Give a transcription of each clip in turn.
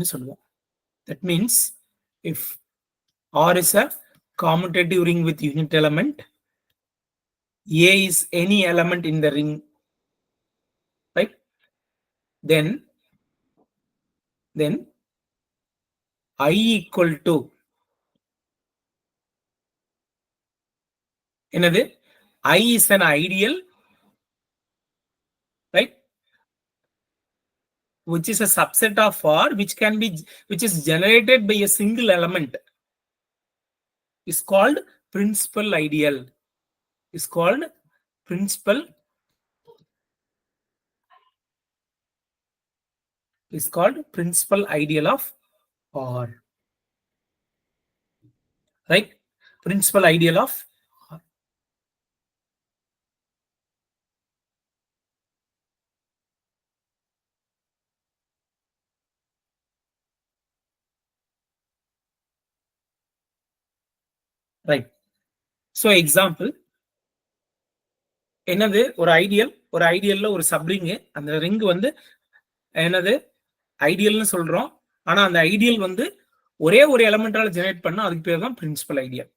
சொல்லுவோம். That means if R is a commutative ring with unit element, A is any element in the ring, right? Then I equal to என்னது? I is an ideal, right? Which is a subset of R, which is generated by a single element, is called principal ideal. Is called principal ideal of R, right? Principal ideal of R. Right. So example, என்னது? ஒரு ஐடியல்ல ஒரு suffering, அந்த ring வந்து என்னது ஐடியல்னு சொல்றோம். ஆனா அந்த ideal வந்து ஒரே ஒரு எலிமெண்டால ஜெனரேட் பண்ணா அதுக்கு பேர் தான் பிரின்சிபல் ஐடியல்.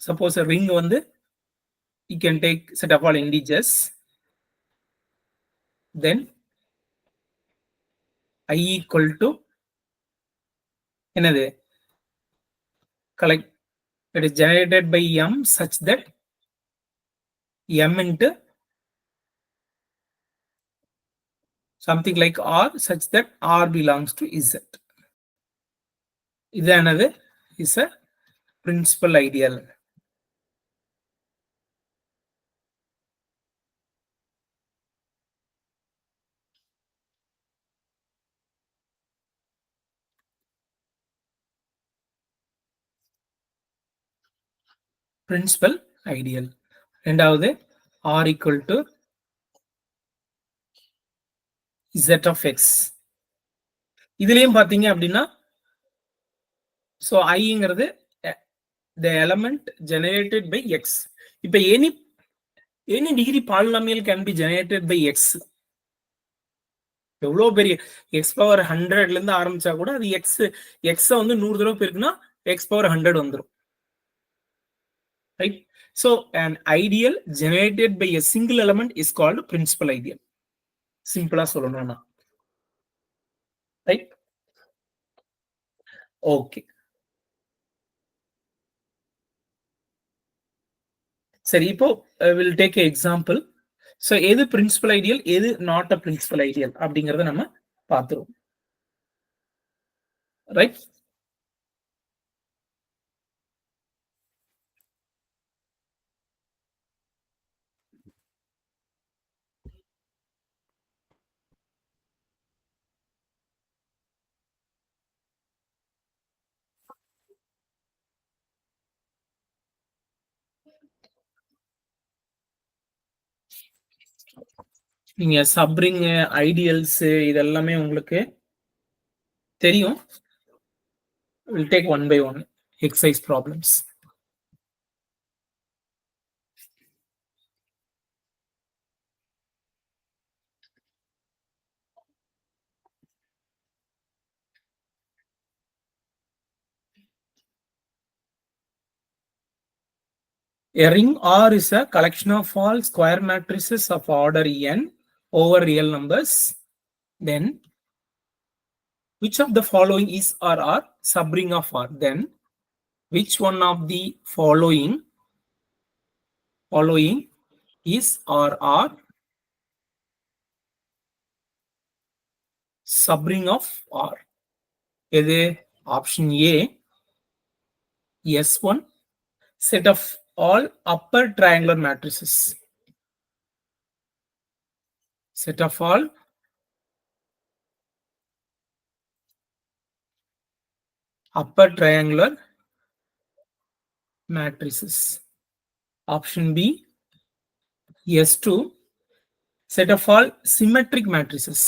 சப்போஸ் ரிங் வந்து you can take set of all integers, then I equal to என்னது collect, it is generated by m such that m into something like R such that R belongs to Z. இது என்னது? is a principal ideal. Principal ideal. ரெண்டாவது R equal to Z of X. இதுலயும் பாத்தீங்க அப்படின்னா, so iங்கிறது the element generated by X. இப்ப any degree polynomial can be generated by X. எவ்வளவு பெரிய X power 100ல இருந்து ஆரம்பிச்சா கூட அது எக்ஸ் வந்து 100 தடவை பெருக்குனா எக்ஸ் பவர் 100 வந்துடும், right? So an ideal generated by a single element is called principal ideal. சிம்பிளா சொல்லணும்னா, right? ஓகே, சரி. இப்போ will take an example. So எது பிரின்சிபல் ஐடியல், எது நாட் அ பிரின்சிபல் ஐடியல் அப்படிங்கறத நம்ம பார்த்துருவோம், ரைட்? நீங்க சப்ரிங் ஐடியல்ஸ் இதெல்லாமே உங்களுக்கு தெரியும். We'll take one by one exercise problems. A ring R is a collection of all square matrices of order n over real numbers. Then which of the following is or are subring of R? Then which one of the following is or are subring of R? எது? Option A, S1, set of all upper triangular matrices. Set of all upper triangular matrices. Option B, S2, set of all symmetric matrices.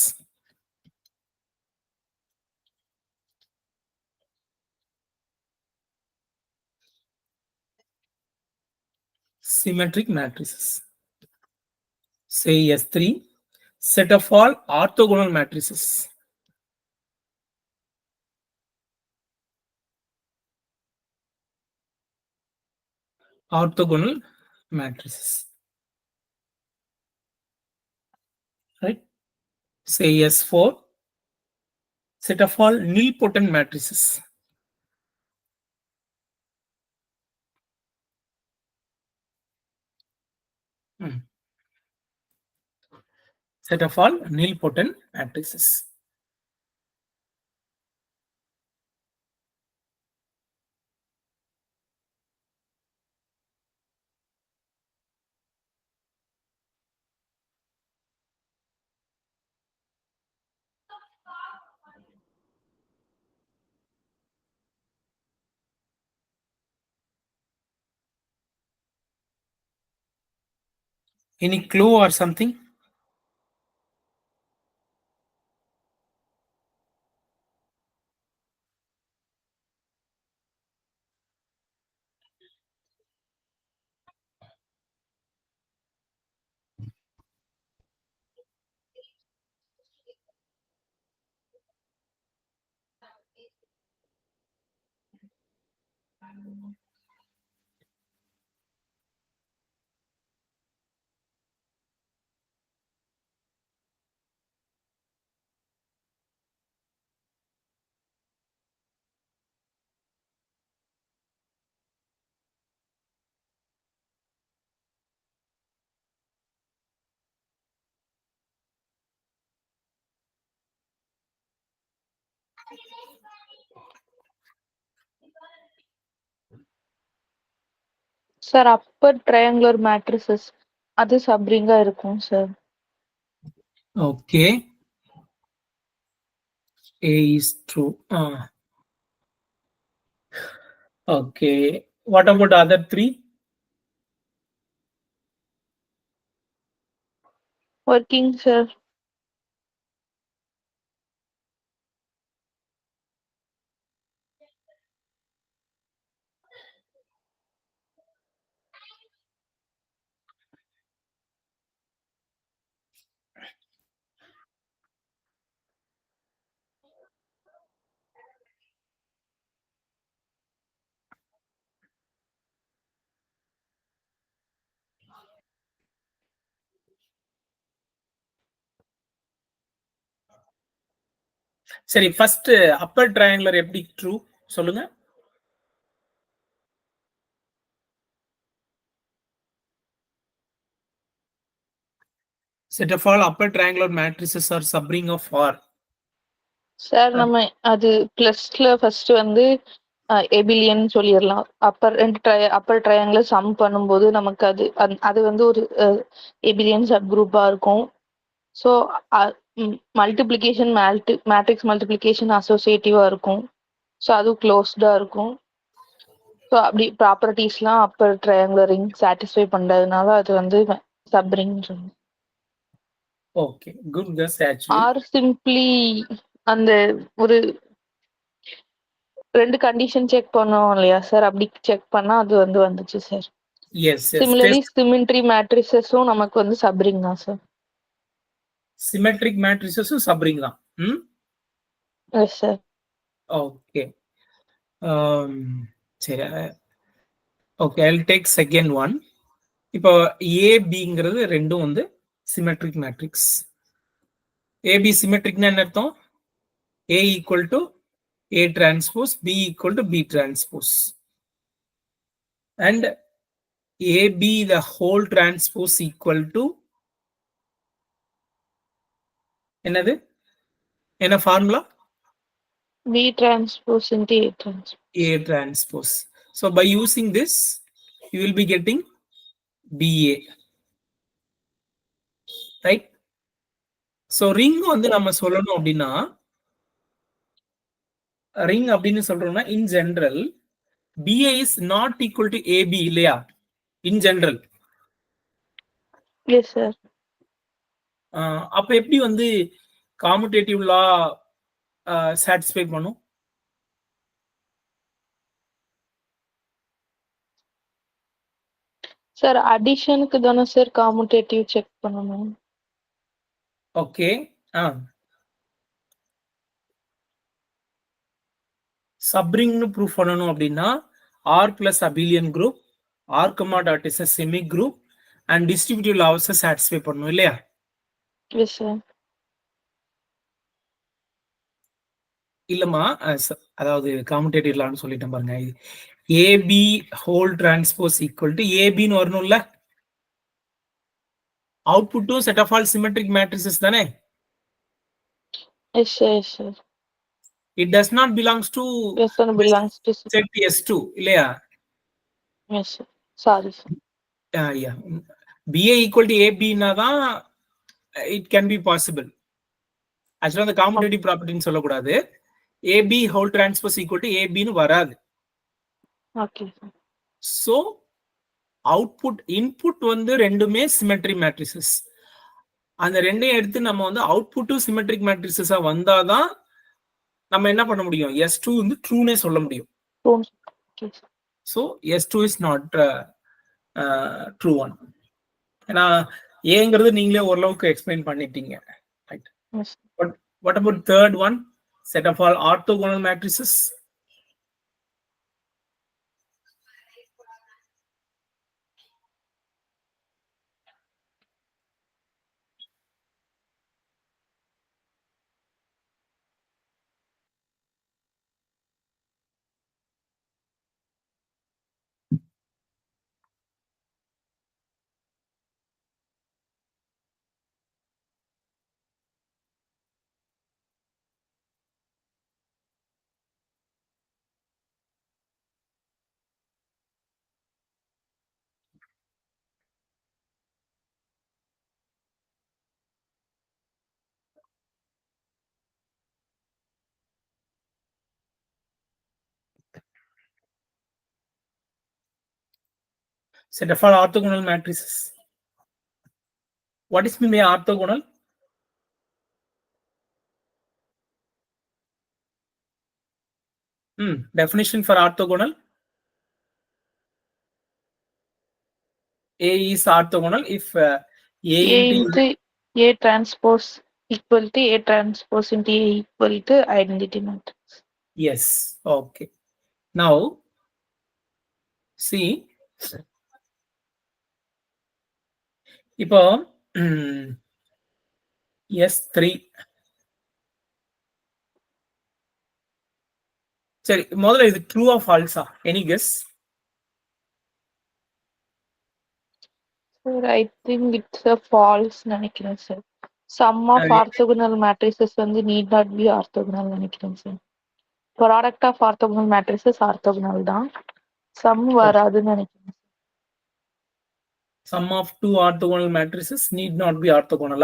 Symmetric matrices. Say S3, Set of all orthogonal matrices. Orthogonal matrices. Right? Say S4. Set of all nilpotent matrices. Set of all nilpotent matrices. Any clue or something? Sir upper triangular matrices அது சப்ரிங்கா இருக்கும் sir. Okay. A is true. Okay. What about other three? Working sir. சரி, first upper triangular எப்படி true சொல்லுங்க. Set of all upper triangular matrices are subring of R. Sir நம்ம அது பிளஸ்ல first வந்து எபிலியன் சொல்லிடலாம். அப்பர் ட்ரையாங்குலர் சம் பண்ணும்போது நமக்கு அது வந்து ஒரு எபிலியன் சப் குரூப்பா இருக்கும். ஸோ மல்டிப்ளிகேஷன் மேட்ரிக்ஸ் மல்டிப்ளிகேஷன் அசோசியேட்டிவா இருக்கும். ஸோ அதுவும் க்ளோஸ்டா இருக்கும். ஸோ அப்படி ப்ராப்பர்ட்டிஸ்லாம் அப்பர் ட்ரையாங்குலர் ரிங் சாட்டிஸ்ஃபை பண்றதுனால அது வந்து சப்ரிங் சொல்லுவோம். Okay, good guess actually. Or simply அந்த ஒரு 2 கண்டிஷன் செக் பண்ணோம் இல்லையா சார், அப்படி செக் பண்ணா அது வந்து வந்துச்சு சார். Yes, yes. சிமிலர்லி சிமெட்ரி மேட்ரிசஸும் நமக்கு வந்து சப்ரிங் தான் சார். Symmetric matrices subring தான். Yes sir. Okay. சரி. Okay, I'll take second one. இப்போ ஏபிங்கிறது ரெண்டும் வந்து சிமெட்ரிக் மேட்ரிக்ஸ். ஏபி சிமெட்ரிக்னா என்ன அர்த்தம்? A equal to A transpose, B equal to B transpose. And AB the whole transpose equal to என்னது? என்ன formula? B transpose into A transpose. A transpose. So by using this, you will be getting BA. Right? So ring வந்து நம்ம சொல்லணும் அப்படின்னா ring அப்படின்னு சொல்றோம்னா in general BA is not equal to AB இல்லையா? In general. Yes sir. அப்ப எப்படி வந்து காமுடேட்டிவ் லா சாட்டிஸ்ஃபை பண்ணும்? சார் அடிஷனுக்கு தானே சார் காமுடேட்டிவ் செக் பண்ணணும். Okay. சப்ரிங்னு ப்ரூஃப் பண்ணணும் அப்படின்னா R plus abelian group R comma dot is a semi group and distributive லாஸை சாட்டிஸ்ஃபை பண்ணணும் இல்லையா? Yes sir. இல்லம்மா, அதாவது காமுடேட்டிவ் லான்னு சொல்லிட்டேன் பாருங்க. AB whole transpose equal to ஏபின்னு வரணும்ல. அவுட்புட்டும் set of all symmetric matrices தானே? Yes sir, yes sir. It does not belongs to yes sir, belongs to set S2 இல்லையா? Yes sir. Sorry sir. Yeah. BA equal to AB தான் it can be possible. ஆக்சுவலா அந்த commutative ப்ராப்பர்ட்டின்னு சொல்லக்கூடாது. AB whole transpose equal to ஏபின்னு வராது. Okay sir. So output input வந்து ரெண்டுமே சிமெட்ரி மேட்ரிசஸ். அந்த ரெண்டையும் எடுத்து நம்ம வந்து அவுட்புட்டும் சிமெட்ரிக் மேட்ரிசஸா வந்தாதான் நம்ம என்ன பண்ண முடியும், S2 வந்து ட்ரூனே சொல்ல முடியும். So S2 is not true one. ஏன்னா ஏங்கிறது நீங்களே ஓரளவுக்கு எக்ஸ்பிளைன் பண்ணிட்டீங்க. Right. But what about third one, set of all orthogonal matrices? Set of all orthogonal matrices. What is mean by orthogonal? Definition for orthogonal. A is orthogonal if A into A transpose equal to A transpose into A equal to identity matrix. Yes. Okay. Now see, இப்போ S3 சரி, முதல்ல இது true or ஃபால்ஸா? Any guess? Sir, I think it's a false நினைக்கிறேன் சார். Sum of orthogonal matrices வந்து need not be orthogonal நினைக்கிறேன் sir. Product of orthogonal matrices orthogonal தான். Sum வராதுன்னு நினைக்கிறேன். Sum of two orthogonal matrices need not be orthogonal.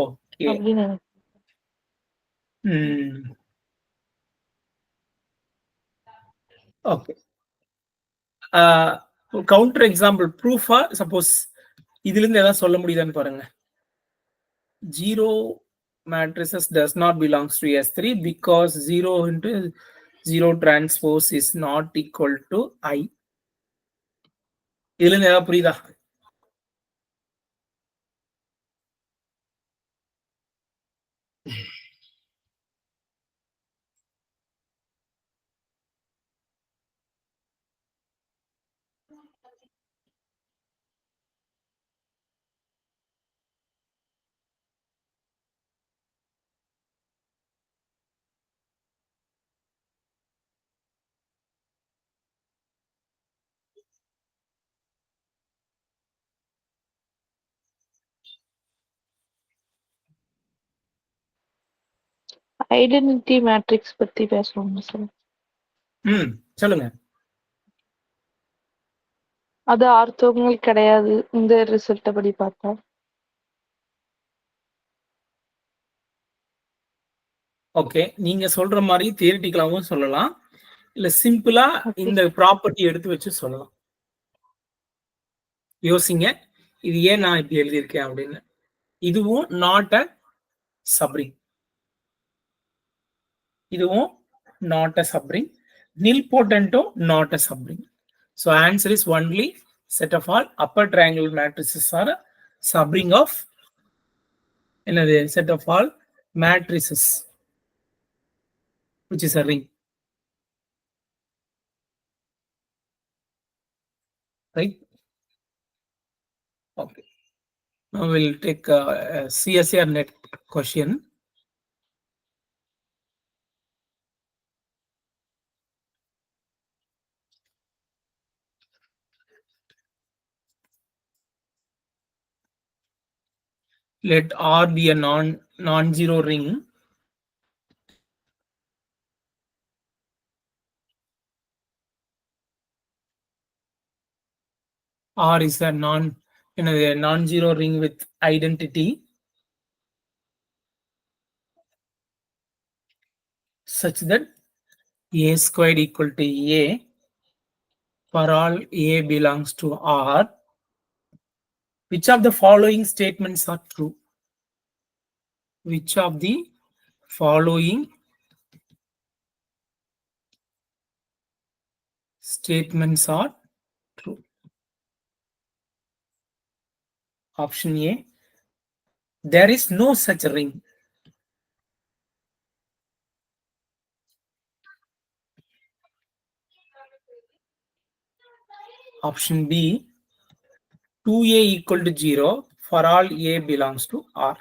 Okay. அப்படின்னு Okay. Counter example ப்ரூஃபா suppose இதுல இருந்து ஏதாவது சொல்ல முடியுதான்னு பாருங்க. 0 matrices does not belongs to S3 because 0 into 0 transpose is not equal to I. இதுல இருந்து ஏதாவது புரியுதா? ஐடென்டிட்டி மேட்ரிக்ஸ் பத்தி பேசுவோம் சார். சொல்லுங்க. அது ஆர்த்தோகனல் கிடையாது இந்த ரிசல்ட் படி பார்த்தா. ஓகே, நீங்க சொல்ற மாதிரி தியரிட்டிக்கலாவும் சொல்லலாம், இல்ல சிம்பிளா இந்த ப்ராப்பர்ட்டி எடுத்து வச்சு சொல்லலாம். யோசிங்க, இது ஏன் நான் இப்படி எழுதியிருக்கேன் அப்படின்னு. இதுவும் நாட் அ சப்ரிங், இதுவும் not a subring, nilpotent not a subring. So answer is only set of all upper triangle matrices are subring of another set of all matrices, which is a ring. Right? Okay. Now we'll take a CSIR NET question. Let R be a non-zero ring R is a non-zero ring with identity such that A squared equal to A for all A belongs to R. Which of the following statements are true? Which of the following statements are true? Option A, there is no such ring. Option B, 2A equal to 0 for all A belongs to R.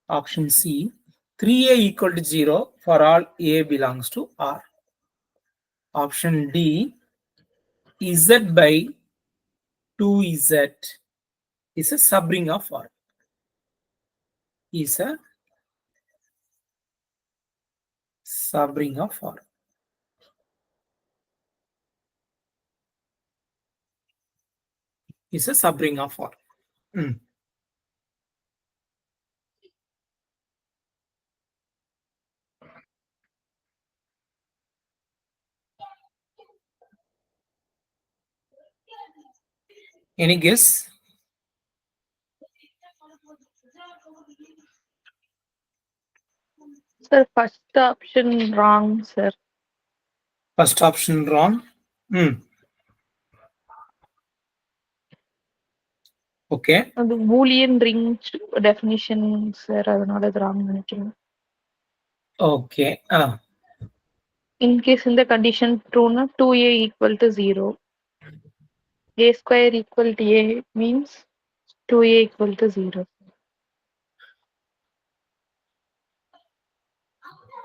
Option C, 3A equal to 0 for all A belongs to R. Option D, Z by 2Z is a subring of R. Is a subring of R. Is a subring of R. Any guess? Sir, first option wrong, sir. First option wrong. Okay. அது Boolean ring definition sir, அதனால அது wrong நினைக்கிறேன். Okay. In case இந்த condition ட்ரூனா 2A equal to 0. A square equal to A means 2A equal to 0.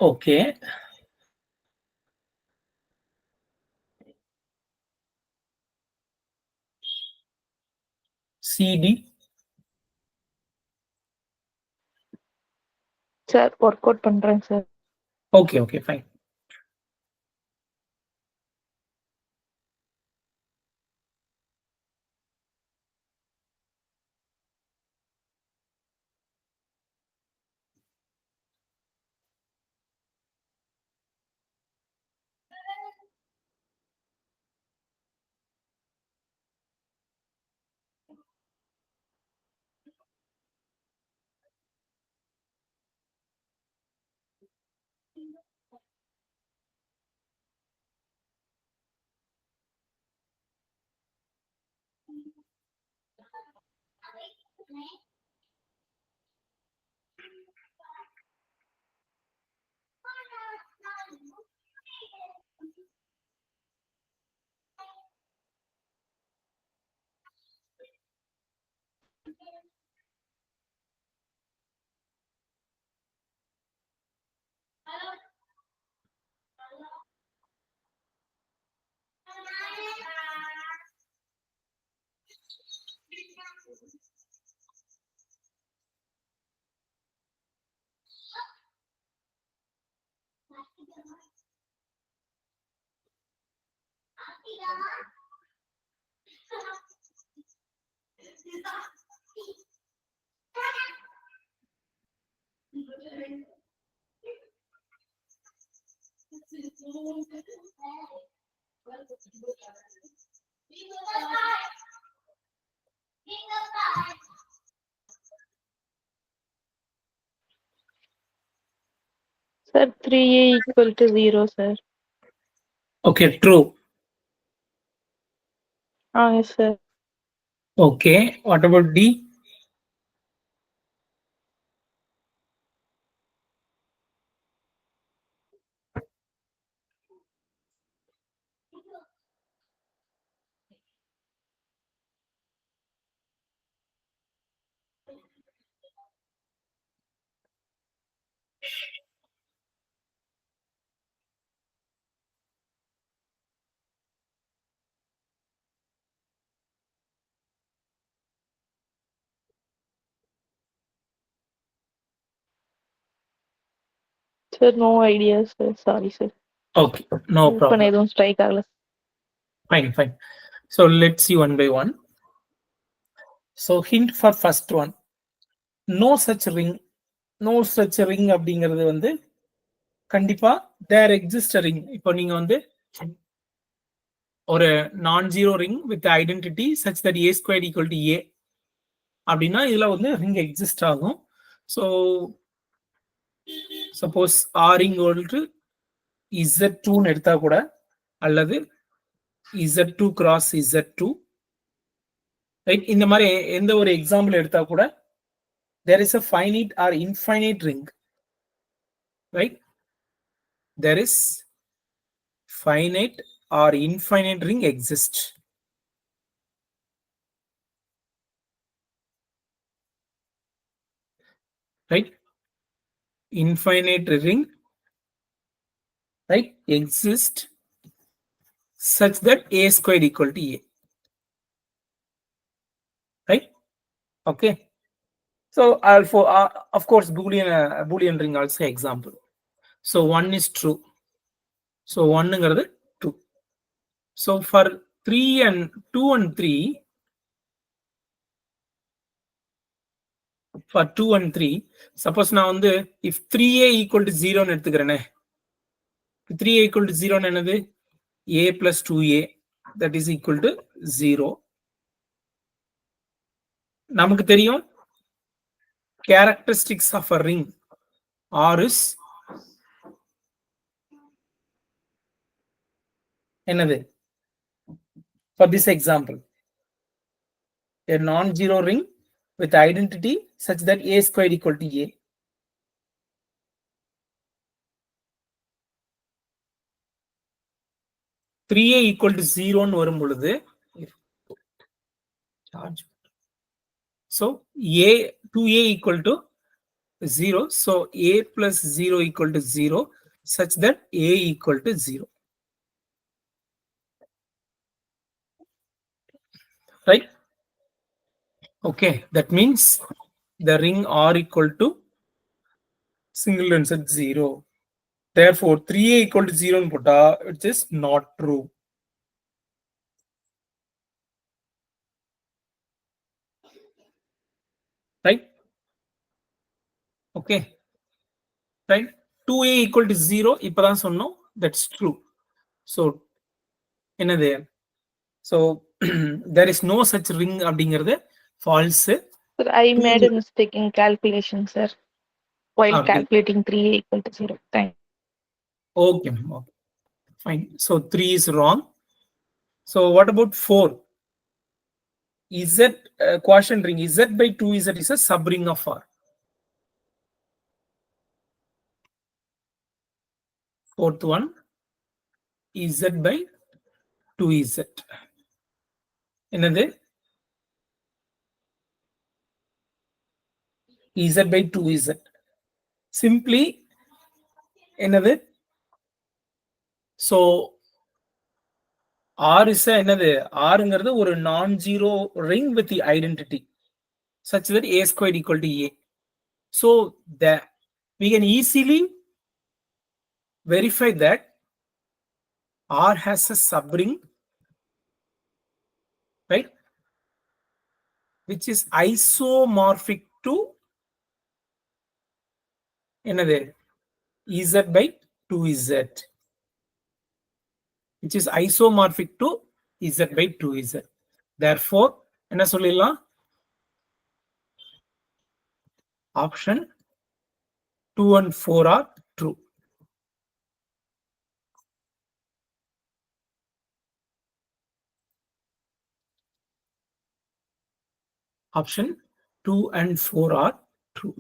Okay. CD. Sir work out பண்றேன் sir. Okay, okay, fine. Sir 3A equal to 0 sir. Okay, true. Yes sir. Okay, what about D? Sir, no idea, sir. Sorry, sir. Okay, no problem. Strike agala. Fine, fine. So let's see one by one. So hint for first one. No such ring. No such ring அப்படிங்கிறது வந்து கண்டிப்பா there exist ring. இப்போ நீங்க வந்து ஒரு non zero ring with identity such that a square equal to a அப்படின்னா இதுல வந்து ரிங் எக்ஸிஸ்ட் ஆகும். So suppose R ring to Z டூன்னு எடுத்தா கூட அல்லது Z two cross Z two right, இந்த மாதிரி எந்த ஒரு எக்ஸாம்பிள் எடுத்தா கூட there is a finite or infinite ring, right? There is finite or infinite ring exists, right? Infinite ring, right, exist such that a squared equal to a, right? Okay, so alpha of course boolean ring also example. So one is true, so one is true. So for 3 and 2 and 3, for 2 and 3, suppose நான் வந்து if 3a equal to 0 ன்னு எடுத்துக்கிறேனே, 3a equal to 0 என்னது a plus 2a that is equal to 0. நமக்கு தெரியும் characteristics of a ring R is என்னது for this example a non-zero ring with identity such that a squared equal to a. Three A equal to ஜீரோன்னு வரும் பொழுது so a 2a equal to 0, so a plus 0 equal to 0 such that a equal to 0, right? Okay, that means the ring R equal to singleton set 0. Therefore 3a equal to 0 ன்னு போட்டா which is not true, right? Okay, right, 2a equal to 0 இப்பதான் சொன்னோம், that's true. So என்னது, so there is no such ring அப்படிங்கிறது false. Sir, I made a mistake in calculation, sir, while calculating 3a equal to 0. Thank you. Okay, okay, fine. So 3 is wrong. So what about 4? Z quotient ring Z by 2Z is a subring of R. Fourth one Z by 2Z. என்னது Z by 2Z. Simply என்னது, so R is என்னது, Rங்கிறது ஒரு non zero ring with the identity such that a squared equal to a. So that we can easily verify that R has a subring, right, which is isomorphic to என்னது Z by 2Z, which is isomorphic to Z by 2Z. Therefore என்ன சொல்லிடலாம், option 2 and 4 are true. Option 2 and 4 are true.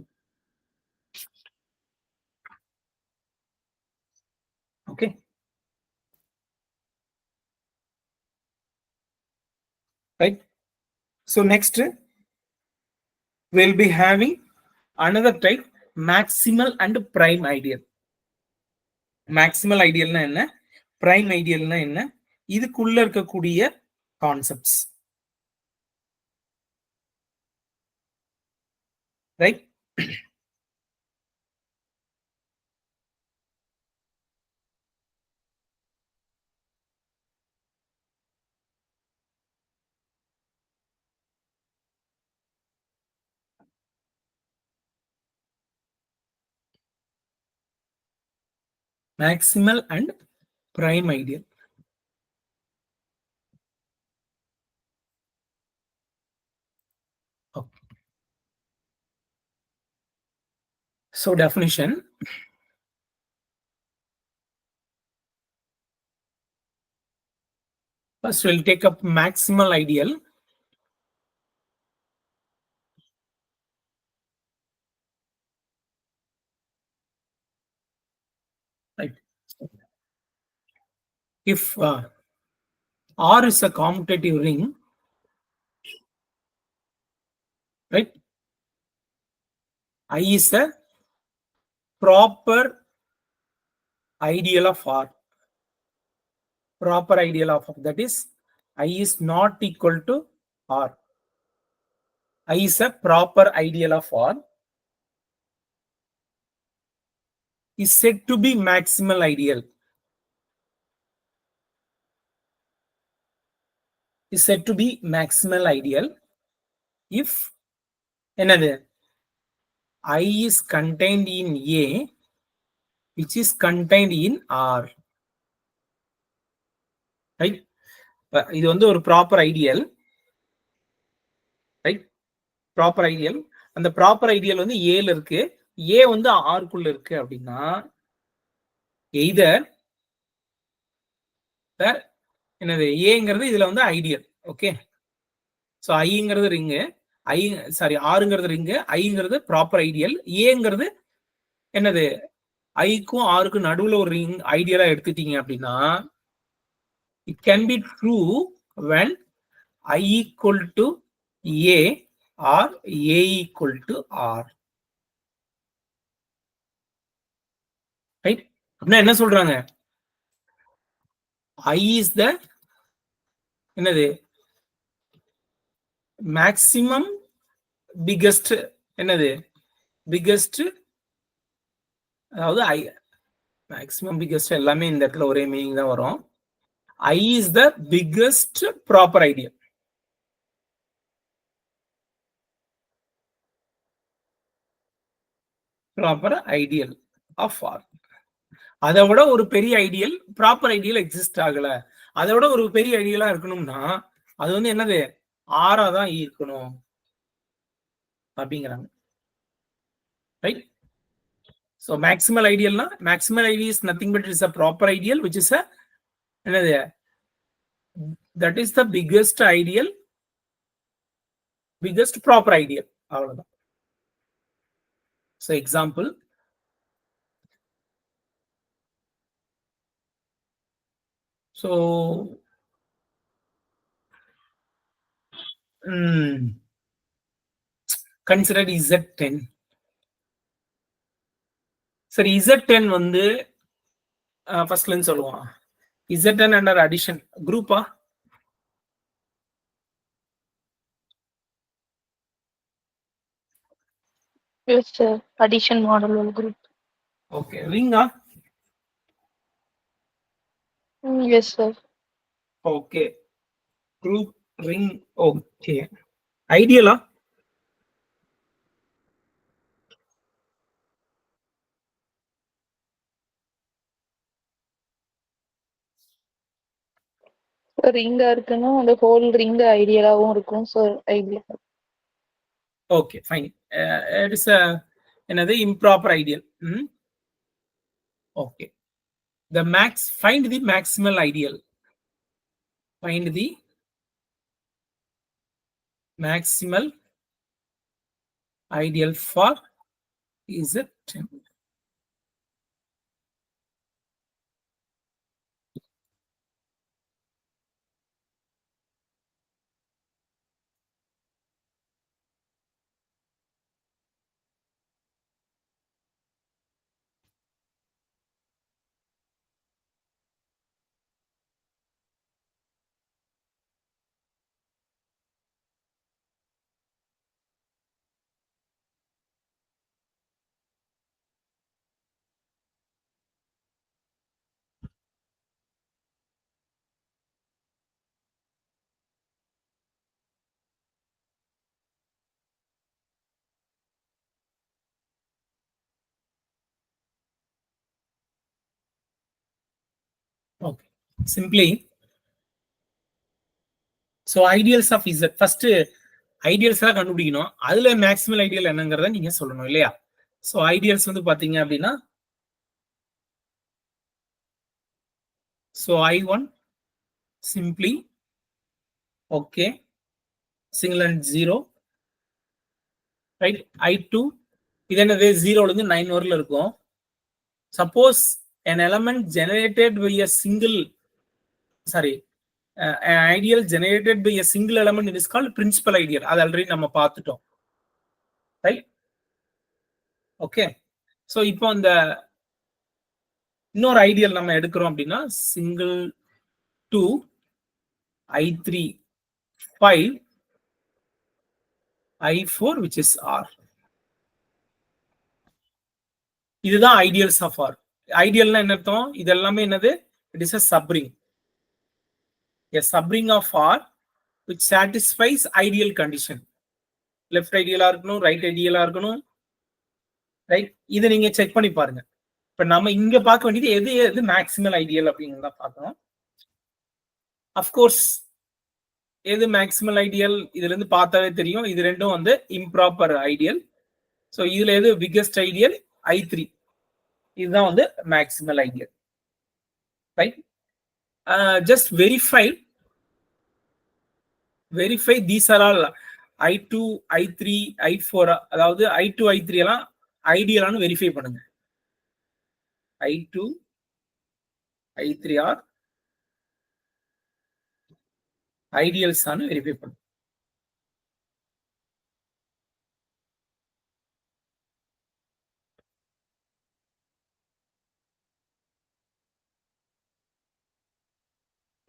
Okay. Right. So next we'll be having another type, maximal and prime ideal. Maximal idealனா என்ன, prime idealனா என்ன, இதுக்குள்ள இருக்கக்கூடிய concepts. Right. Maximal and prime ideal. Okay. So definition. First we'll take up maximal ideal. Right. If R is a commutative ring, right, I is a proper ideal of R. Proper ideal of R. That is, I is not equal to R. I is a proper ideal of R. Is said to be maximal ideal. Is said to be maximal ideal if another I is contained in A, which is contained in R. Right. இது வந்து ஒரு proper ideal. Right. Proper ideal. அந்த proper ideal வந்து ஏல இருக்கு, ஏ வந்து ஆர்க்குள்ள இருக்கு அப்படின்னா எய்தர் என்னது ஏங்கிறது இதுல வந்து ஐடியல். ஓகே. ஸோ ஐங்கிறது ரிங்கு, ஐ சாரி ஆறுங்கிறது ரிங்கு, ஐங்கிறது ப்ராப்பர் ஐடியல், ஏங்கிறது என்னது ஐக்கும் ஆருக்கும் நடுவுல ஒரு ரிங் ஐடியலா எடுத்துட்டீங்க அப்படின்னா it can be true when I equal to A or A equal to R. Right? அப்படின்னா என்ன சொல்றாங்க, I is the என்னது மேக்சிமம் பிகெஸ்ட் என்னது பிகெஸ்ட், அதாவது ஐ மேக்சிமம் பிகெஸ்ட் எல்லாமே இந்த இடத்துல ஒரே மீனிங் தான் வரும். I is the biggest proper ideal. Proper ideal of R. அதை விட ஒரு பெரிய ஐடியல் ப்ராப்பர் ஐடியல் எக்ஸிஸ்ட் ஆகல, அதை விட ஒரு பெரிய ஐடியலா இருக்கணும்னா அது வந்து என்னது ஆறா தான் இருக்கணும் அப்படிங்கிறாங்க. ரைட். ஸோ மேக்சிமல் ஐடியல்னா, maximal ideal is nothing but is a proper ideal which is a என்னது that is the biggest ideal, biggest proper ideal, அவ்வளவுதான். So example, so consider Z10. சரி, Z10 வந்து ஃபர்ஸ்ட்ல இருந்து சொல்லுவான். Z10 under addition குரூப்பா? Yes, sir. Addition model or group. Okay. ரிங்கா? Yes, sir. Okay. Group ring. Okay. ஐடியலா? ரிங்கா இருக்குன்னா அந்த ஹோல் ரிங் ஐடியலாவும் இருக்கும். So idea. Okay fine. It is என்னது improper ideal. Okay. The find the maximal ideal. Find the maximal ideal for Z. Okay, simply, so ideals of Z first ideals எல்லாம் கண்டுபிடிக்கணும். அதுல மேக்ஸிமல் ஐடியல் என்னங்கறத நீங்க சொல்லணும் இல்லையா? So ideals வந்து பாத்தீங்க அப்படின்னா, so I1 simply okay single and 0, right? I2 இது என்னது 0ல இருந்து 9 வரல இருக்கும். Suppose an element generated by a single, sorry, an ideal generated by a single element, it is called principal ideal. அது ஆல்ரெடி நம்ம பார்த்துட்டோம், right? Okay, so இப்போ அந்த இன்னொரு ஐடியல் நம்ம எடுக்கிறோம் அப்படின்னா single 2 I3 5 I4 which is R. இதுதான் ஐடியல்ஸ் ஆஃப் R. ஐடியல்னா என்ன அர்த்தம்? இது எல்லாமே என்னது? It is a subring. A subring of R which satisfies ideal condition. Left ஐடியலா இருக்கணும், ரைட் ஐடியலா இருக்கணும், ரைட்? இதை நீங்க செக் பண்ணி பாருங்க. இப்ப நம்ம இங்க பார்க்க வேண்டியது எது எது மேக்ஸிமல் ஐடியல் அப்படிங்கிறத பார்க்கணும். அஃப்கோர்ஸ் எது மேக்ஸிமல் ஐடியல் இதுல இருந்து பார்த்தாலே தெரியும். இது ரெண்டும் வந்து இம்ப்ராப்பர் ஐடியல். ஸோ இதுல எது பிக்கஸ்ட் ஐடியல்? I3. இதுதான் வந்து maximal ideal, right? Just verify these are all I2 I3 I4, அதாவது I2 I3 எல்லாம் ஐடியலானு வெரிஃபை பண்ணுங்க. I2 I3 ஆர் ஐடியல்ஸ் ஆனு வெரிஃபை பண்ணுங்க,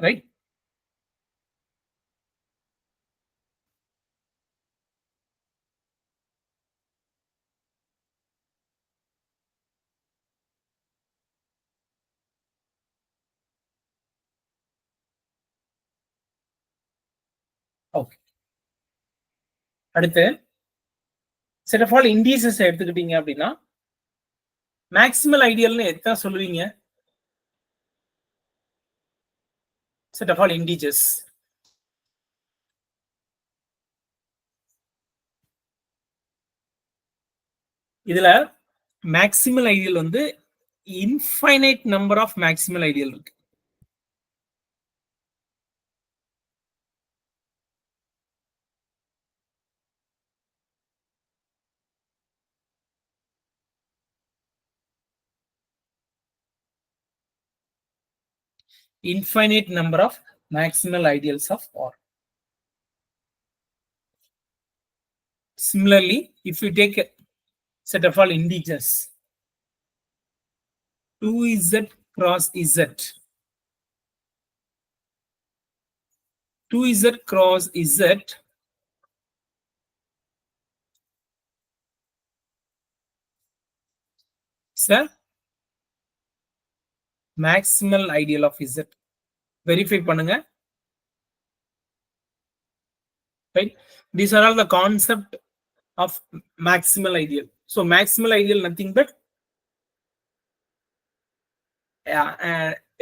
ரைட்? ஓகே, அடுத்து செட் ஆஃப் ஆல் இண்டீசஸ் எடுத்துக்கிட்டீங்க அப்படின்னா மேக்ஸிமல் ஐடியல்னு எத்தனை சொல்லுவீங்க? Set of all integers. இதுல மேக்ஸிமல் ஐடியல் வந்து infinite number of maximal ideal இருக்கு. Infinite number of maximal ideals of R. Similarly, if you take a set of all integers 2z cross z, 2z cross z, sir, maximal ideal of z. Verify பண்ணுங்க, right? These are all the concept of maximal ideal. So maximal ideal nothing but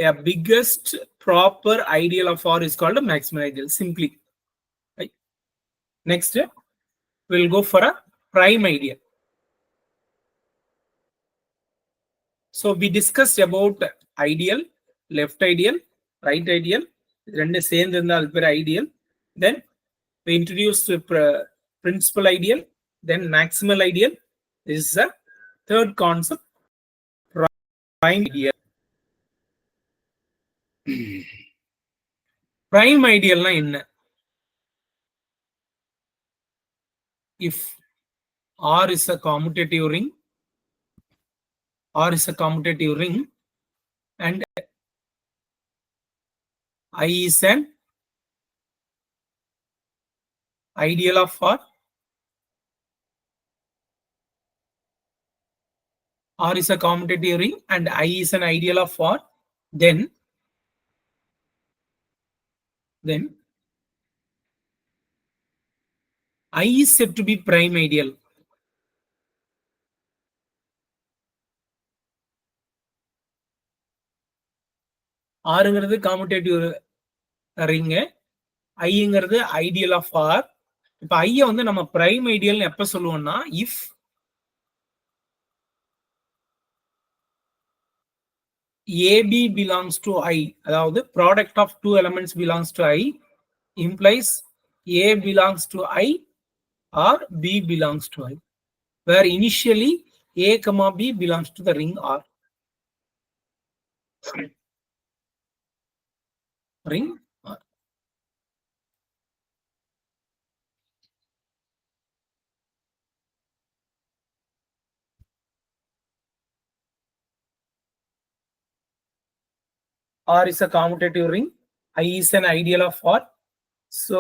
a biggest proper ideal of R is called a maximal ideal, simply, right? Next we'll go for a prime ideal. So we discussed about ideal, left ideal, right ideal, ரெண்டு சேர்ந்து இருந்தால் அது பேர் ideal. Then we introduced principal ideal, then maximal ideal is the third concept, prime ideal. Prime ideal na enna? If R is a commutative ring, and I is an ideal of R. R is a commutative ring and I is an ideal of R. Then I is said to be prime ideal. Rங்கிறது commutative ring, Iங்கிறது ideal of R. இப்ப I வந்து நம்ம prime ideal எப்ப சொல்லுவோம்னா if AB belongs to I, அதாவது product of two elements belongs to I implies A belongs to I or B belongs to I, where initially A comma B belongs to the ring R. Ring R. R is a commutative ring. I is an ideal of R. So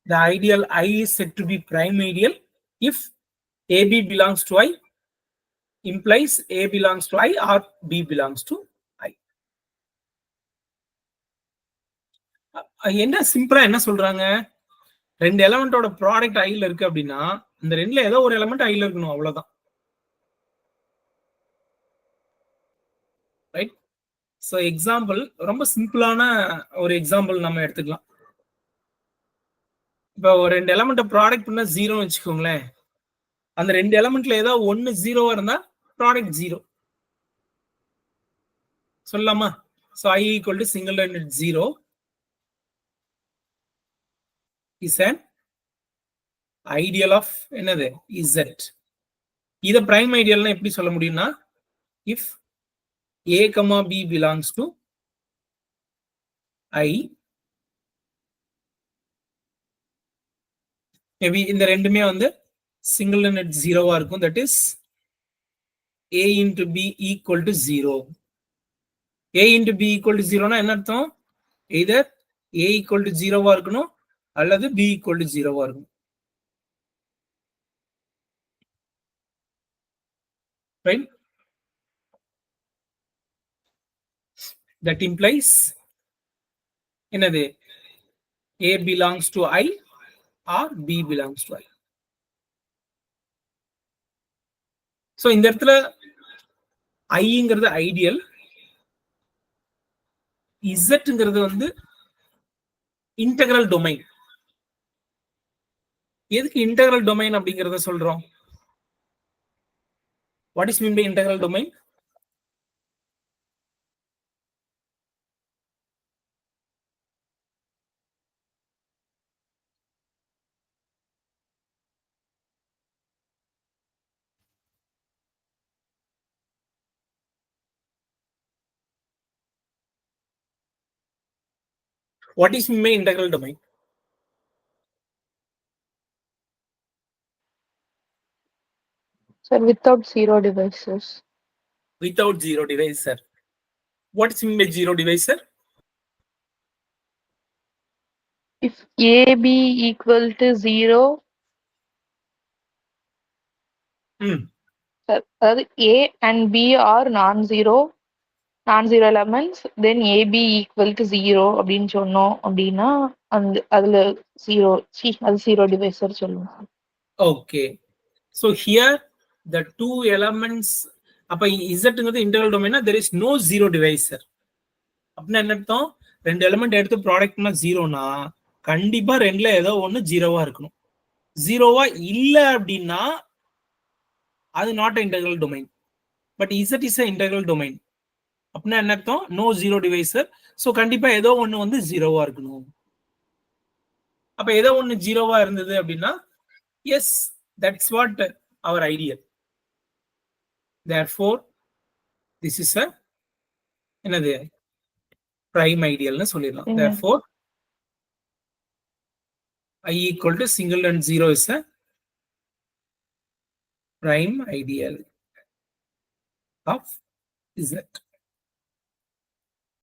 the ideal I is said to be prime ideal if AB belongs to I implies A belongs to I or B belongs to I. என்ன சிம்பிளா என்ன சொல்றாங்க, ரெண்டு எலிமெண்டோட product ஐல இருக்கு அப்படின்னா இந்த ரெண்டுல ஏதோ ஒரு எலிமெண்ட் ஐல இருக்கணும், அவ்வளவுதான். ரைட்? சோ எக்ஸாம்பிள், ரொம்ப சிம்பிளான ஒரு எக்ஸாம்பிள் நம்ம எடுத்துக்கலாம். இப்போ ஒரு ரெண்டு எலிமெண்ட் ப்ராடக்ட் பண்ணா ஜீரோன்னு வச்சுக்கோங்களேன். அந்த ரெண்டு எலிமெண்ட்ல ஏதோ ஒன்னு ஜீரோவா இருந்தா ப்ராடக்ட் ஜீரோ சொல்லலாமா? So I equal to single ended 0 is an ideal of என்னது Z. இத prime idealனா எப்படி சொல்ல முடியும்னா if A, B belongs to I, maybe இந்த ரெண்டுமே வந்து single ended 0வா இருக்கும், that is A into B equal to 0. A into B equal to 0 னா என்ன அர்த்தம்? either A equal to 0வா இருக்கணும் அல்லது B equal to 0வா இருக்கணும். Right? That implies என்னது A belongs to I or B belongs to I. So இந்த இடத்துல ஐங்கிறது ideal, இசட்ங்கிறது வந்து இன்டெகிரல் டொமைன். எதுக்கு இன்டெகிரல் டொமைன் அப்படிங்கறத சொல்றோம்? What is mean by integral domain? What is mean by integral domain? Sir, without zero divisors. Without zero divisor. What is mean by zero divisor? If AB equal to 0, அதாவது A and B are non-zero elements, then AB equal to 0 அப்படின்னு சொன்னோம் அப்படின்னா அந்த அதுல zero divisor சொல்லுவோம். Okay. So here the two elements, அப்ப Zங்கிறது integral domain, there is no zero divisor. அப்படின்னா என்ன அர்த்தம்? ரெண்டு எலிமெண்ட் எடுத்து ப்ராடக்ட்னா ஜீரோனா கண்டிப்பா ரெண்டுல ஏதோ ஒன்னு ஜீரோவா இருக்கணும். ஜீரோவா இல்ல அப்படின்னா அது not integral domain. But Z is integral domain. அப்படின்னா என்ன அர்த்தம்? No zero divisor. ஸோ கண்டிப்பா ஏதோ ஒன்னு வந்து ஜீரோவா இருக்கணும். அப்ப ஏதோ ஒன்னு ஜீரோவா இருந்தது அப்படின்னா Yes, that's what our ideal. Therefore this is a என்னது prime idealனு சொல்லிடலாம். Therefore I equal to single and zero is a prime ideal of Z.